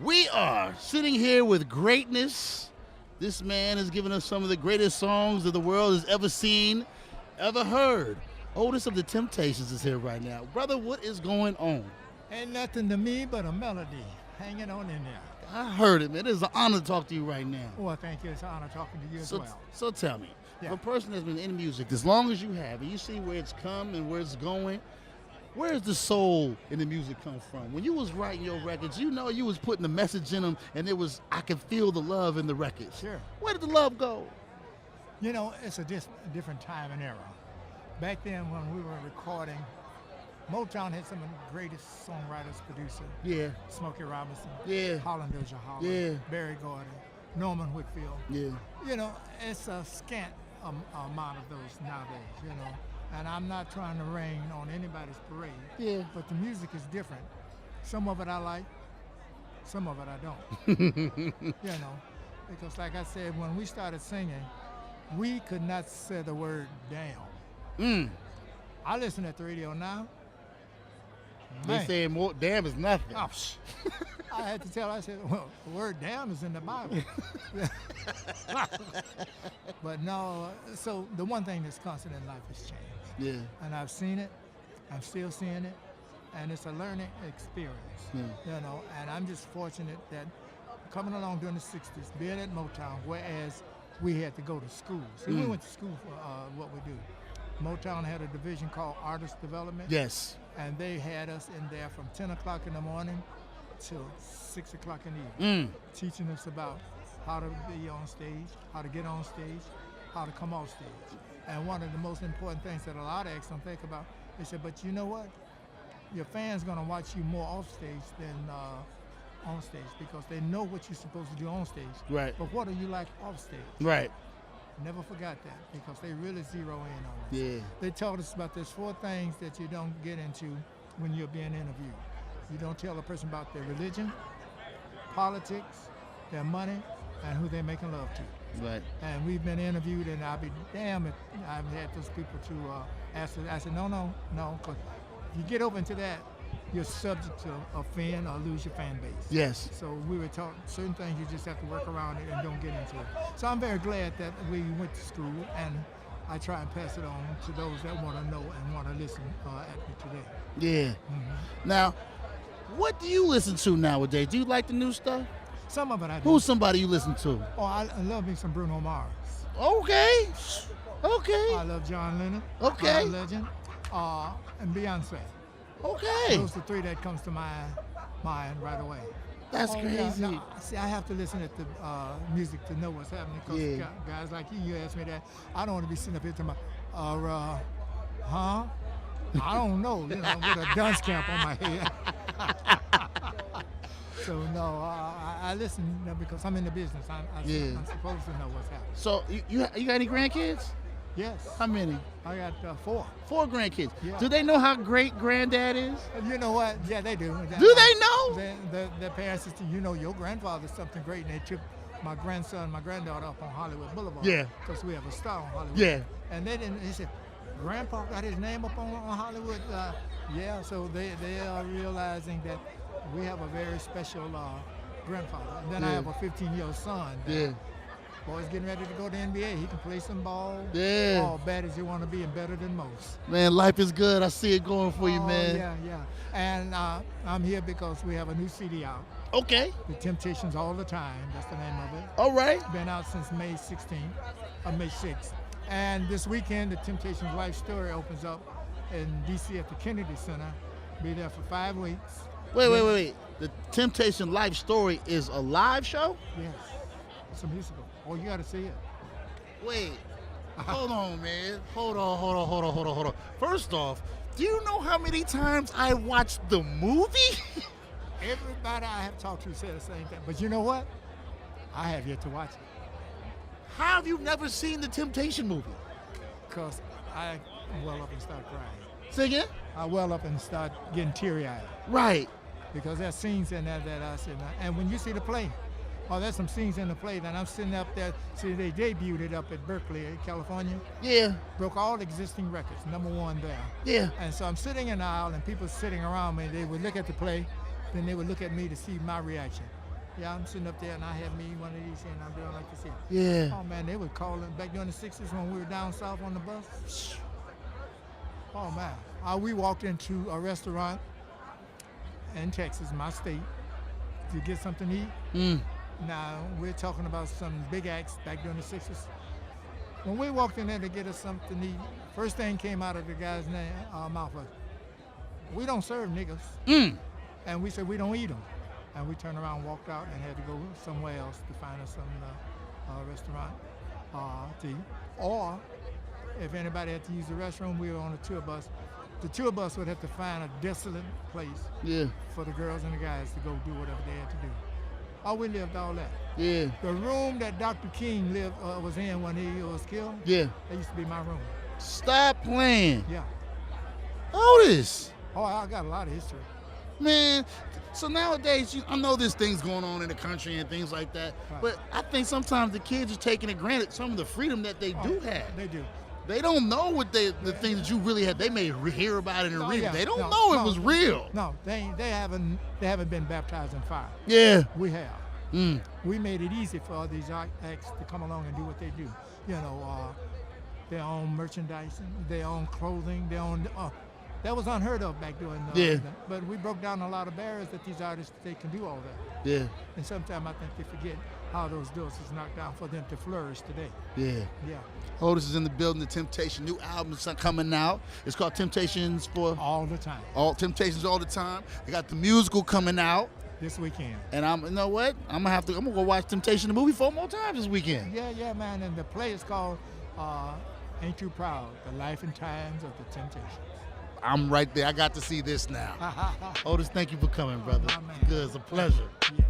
We are sitting here with greatness. This man has given us some of the greatest songs that the world has ever seen, ever heard. Otis of the Temptations is here right now. Brother, what is going on? Ain't nothing to me but a melody hanging on in there. I heard it, man. It is an honor to talk to you right now. Well, thank you. It's an honor talking to you as well. So tell me, Yeah. for a person that's been in music as long as you have, and you see where it's come and where it's going, where does the soul in the music come from? When you was writing your records, you know you was putting the message in them, and I could feel the love in the records. Sure. Where did the love go? You know, it's a different time and era. Back then when we were recording, Motown had some of the greatest songwriters, producers. Yeah, Smokey Robinson, yeah, Holland Dozier Holland, Yeah. Barry Gordy, Norman Whitfield. yeah. You know, it's a scant amount of those nowadays, you know. And I'm not trying to rain on anybody's parade. Yeah. But the music is different. Some of it I like, some of it I don't. You know, because like I said, when we started singing, we could not say the word damn. I listen at the radio now. They Man. say more damn is nothing. Oh, I had to tell. I said, well, the word damn is in the Bible. But no, so the one thing that's constant in life is change. Yeah. And I've seen it, I'm still seeing it, and it's a learning experience. Yeah. You know, and I'm just fortunate that coming along during the 60s, being at Motown, whereas we had to go to school. See, we went to school for what we do. Motown had a division called Artist Development. Yes. And they had us in there from 10 o'clock in the morning till 6 o'clock in the evening, teaching us about how to be on stage, how to get on stage, how to come off stage. And one of the most important things that a lot of acts don't think about, they said, but you know what? Your fans gonna watch you more off stage than on stage because they know what you're supposed to do on stage. Right. But what are you like off stage? Right. Never forgot that because they really zero in on us. Yeah. They told us about there's 4 things that you don't get into when you're being interviewed. You don't tell a person about their religion, politics, their money, and who they're making love to. Right. And we've been interviewed, and I'll be damned if I've had those people to ask us. I said, no, because if you get over into that, you're subject to offend or lose your fan base. Yes. So we were taught certain things you just have to work around it and don't get into it. So I'm very glad that we went to school, and I try and pass it on to those that want to know and want to listen at me today. Yeah. Now, what do you listen to nowadays? Do you like the new stuff? Some of it I do. Who's somebody you listen to? Oh, I love me some Bruno Mars. Okay. Okay. I love John Lennon. Okay. Legend. And Beyonce. Okay. Those are the 3 that comes to my mind right away. That's Yeah, crazy. no, see, I have to listen at the music to know what's happening because Yeah. guys like you ask me that. I don't want to be sitting up here talking about, huh? I don't know, with a dunce cap on my head. So no, I listen because I'm in the business. I'm supposed to know what's happening. So you got any grandkids? Yes, How many? I got 4. 4 grandkids. Yeah. Do they know how great granddad is? You know what? Yeah, they do. Do they know? Their parents said, your grandfather's something great, and they took my grandson, my granddaughter up on Hollywood Boulevard. Yeah. Because we have a star on Hollywood. Yeah. And they said, Grandpa got his name up on Hollywood. Yeah, so they are realizing that we have a very special grandfather. And then I Yeah. have a 15-year-old son. Yeah. Boy's getting ready to go to the NBA. He can play some ball. Yeah. All bad as you want to be and better than most. Man, life is good. I see it going for you, man. Yeah. And I'm here because we have a new CD out. Okay. The Temptations All the Time. That's the name of it. All right. Been out since May 6th. And this weekend, the Temptations Life Story opens up in D.C. at the Kennedy Center. Be there for 5 weeks. Wait. The Temptation Life Story is a live show? Yes. It's a musical. Oh, you got to see it. Wait. Hold on, man. Hold on. First off, do you know how many times I watched the movie? Everybody I have talked to said the same thing. But you know what? I have yet to watch it. How have you never seen the Temptation movie? Because I well up and start crying. Say again? I well up and start getting teary-eyed. Right. Because there's scenes in there that I said, and when you see the play, there's some scenes in the play that I'm sitting up there. See, they debuted it up at Berkeley, California. Yeah. Broke all existing records, #1 there. Yeah. And so I'm sitting in the aisle, and people sitting around me. They would look at the play, then they would look at me to see my reaction. Yeah, I'm sitting up there and I had me one of these and I'm doing like this here. Yeah. Oh man, they would call it back during the 60s when we were down south on the bus. Oh man. We walked into a restaurant in Texas, my state, to get something to eat. Now, we're talking about some big acts back during the 60s. When we walked in there to get us something to eat, first thing came out of the guy's mouth was, "We don't serve niggas." And we said, "We don't eat them." And we turned around and walked out and had to go somewhere else to find us some restaurant to eat. Or if anybody had to use the restroom, we were on a tour bus. The tour bus would have to find a desolate place for the girls and the guys to go do whatever they had to do. Oh, we lived all that. Yeah. The room that Dr. King was in when he was killed, Yeah. that used to be my room. Stop playing. Yeah. Otis. Oh, I got a lot of history. Man, so nowadays, I know there's things going on in the country and things like that, Right. but I think sometimes the kids are taking it granted some of the freedom that they do have. They do. They don't know what the things that you really had. They may hear about it and read it. They don't No, know it no, was real. No, they haven't been baptized in fire. Yeah. We have. We made it easy for all these acts to come along and do what they do. You know, their own merchandising, their own clothing, their own. That was unheard of back then. But we broke down a lot of barriers that these artists they can do all that. Yeah. And sometimes I think they forget how those doors is knocked down for them to flourish today. Yeah. Yeah. Otis is in the building. The Temptation new album is coming out. It's called Temptations for All the time. all Temptations all the time. They got the musical coming out, This weekend. and you know what? I'm gonna go watch Temptation the movie 4 more times this weekend. Yeah, man. And the play is called Ain't Too Proud, The Life and Times of the Temptations. I'm right there. I got to see this now. Otis, thank you for coming, brother. My man. Good. It's a pleasure. Yes.